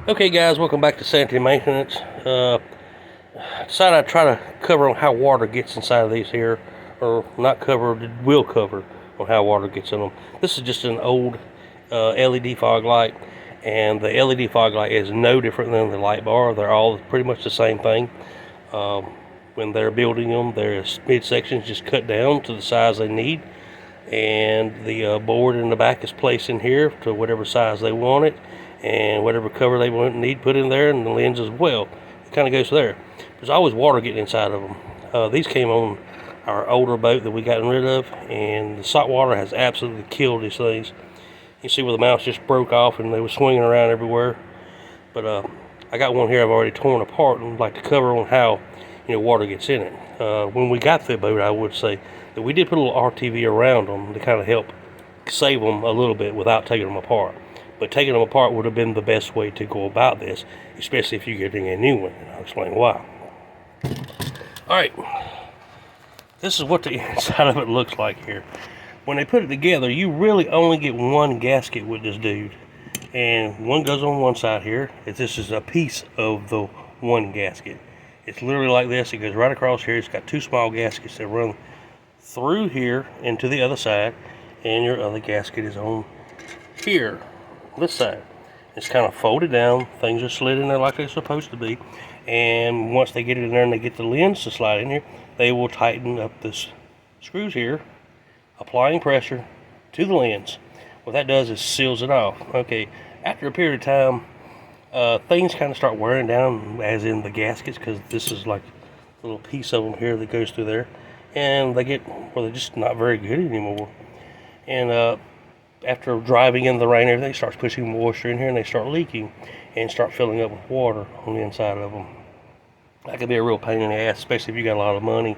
Okay guys, welcome back to Sanity Maintenance. Decided I'd try to cover on how water gets inside of these here, or not cover, will cover on how water gets in them. This is just an old LED fog light, and the LED fog light is no different than the light bar. They're all pretty much the same thing. When they're building them, their midsections just cut down to the size they need, and the board in the back is placed in here to whatever size they want it, and whatever cover they need put in there, and the lens as well. It kind of goes there. There's always water getting inside of them. These came on our older boat that we gotten rid of, and the salt water has absolutely killed these things. You see where the mouse just broke off and they were swinging around everywhere. But I got one here I've already torn apart, and I'd like to cover on how water gets in it. When we got the boat, I would say that we did put a little RTV around them to kind of help save them a little bit without taking them apart. But taking them apart would have been the best way to go about this, especially if you're getting a new one, and I'll explain why. Alright, this is what the inside of it looks like here. When they put it together, you really only get one gasket with this dude. And one goes on one side here. This is a piece of the one gasket. It's literally like this. It goes right across here. It's got two small gaskets that run through here and to the other side. And your other gasket is on here. This side. It's kind of folded down. Things are slid in there like they're supposed to be, and once they get it in there and they get the lens to slide in here, they will tighten up the screws here, applying pressure to the lens. What that does is seals it off. Okay, after a period of time, things kind of start wearing down, as in the gaskets, because this is like a little piece of them here that goes through there, and they get, well, they're just not very good anymore. And after driving in the rain, everything starts pushing moisture in here, and they start leaking and start filling up with water on the inside of them. That can be a real pain in the ass, especially if you got a lot of money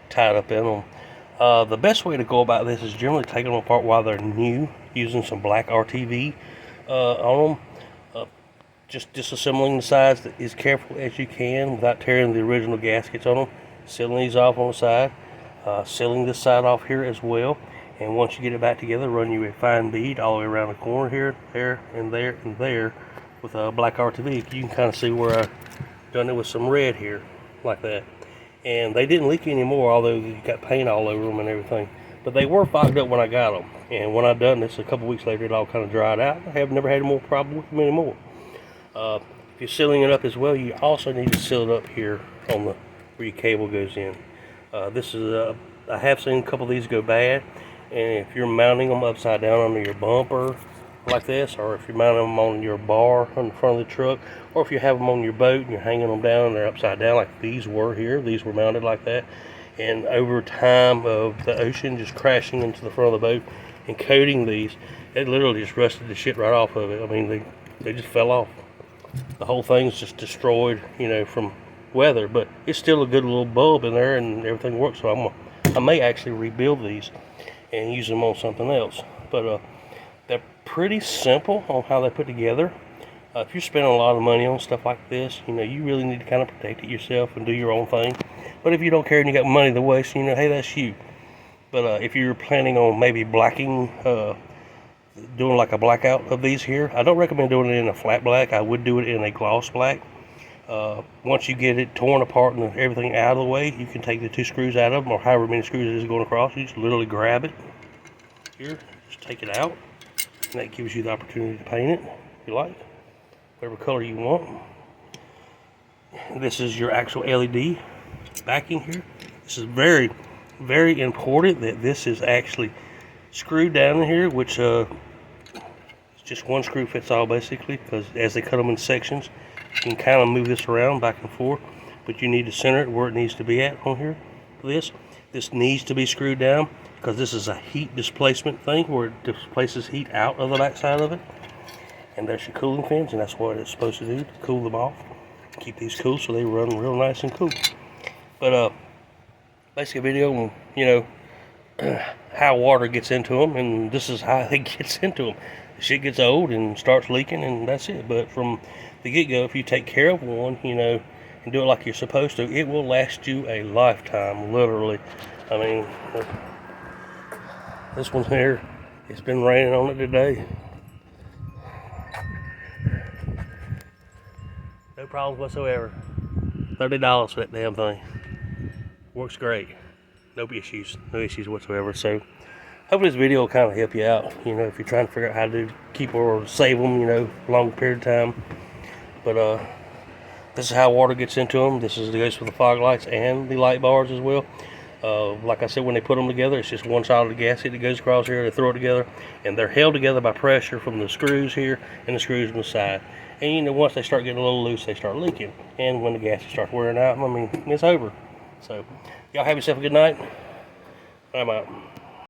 tied up in them. The best way to go about this is generally taking them apart while they're new, using some black RTV on them. Just disassembling the sides as careful as you can without tearing the original gaskets on them. Sealing these off on the side, sealing this side off here as well. And once you get it back together, run you a fine bead all the way around the corner here, there, and there, and there with a black RTV. You can kind of see where I've done it with some red here, like that. And they didn't leak anymore, although you got paint all over them and everything. But they were fogged up when I got them. And when I done this, a couple weeks later, it all kind of dried out. I have never had more problem with them anymore. If you're sealing it up as well, you also need to seal it up here on the where your cable goes in. This is I have seen a couple of these go bad. And if you're mounting them upside down under your bumper like this, or if you're mounting them on your bar on the front of the truck, or if you have them on your boat and you're hanging them down and they're upside down like these were here, these were mounted like that, and over time of the ocean just crashing into the front of the boat and coating these, it literally just rusted the shit right off of it. I mean, they just fell off. The whole thing's just destroyed, from weather, but it's still a good little bulb in there and everything works. So I may actually rebuild these and use them on something else. But they're pretty simple on how they put together. If you're spending a lot of money on stuff like this, you really need to kind of protect it yourself and do your own thing. But if you don't care and you got money to waste, hey, that's you. But if you're planning on maybe blacking, doing like a blackout of these here, I don't recommend doing it in a flat black. I would do it in a gloss black. Once you get it torn apart and everything out of the way, you can take the two screws out of them, or however many screws it is going across. You just literally grab it here, just take it out, and that gives you the opportunity to paint it if you like, whatever color you want. This is your actual LED backing here. This is very, very important that this is actually screwed down in here, which it's just one screw fits all basically, because as they cut them in sections, you can kind of move this around back and forth, but you need to center it where it needs to be at on here. This needs to be screwed down because this is a heat displacement thing where it displaces heat out of the back side of it. And there's your cooling fins, and that's what it's supposed to do, to cool them off. Keep these cool so they run real nice and cool. But basically a video on, how water gets into them, and this is how it gets into them. The shit gets old and starts leaking, and that's it. But from the get-go, if you take care of one, and do it like you're supposed to, it will last you a lifetime, literally. I mean, this one here, it's been raining on it today. No problems whatsoever. $30 for that damn thing. Works great. No issues whatsoever. So hopefully this video will kind of help you out, you know, if you're trying to figure out how to keep or save them, you know, for a long period of time. But this is how water gets into them. This goes for the fog lights and the light bars as well. Like I said, when they put them together, it's just one side of the gasket that goes across here. They throw it together, and they're held together by pressure from the screws here and the screws on the side. And you know, once they start getting a little loose, they start leaking. And when the gasket starts wearing out, I mean, it's over. So, y'all have yourself a good night. I'm out.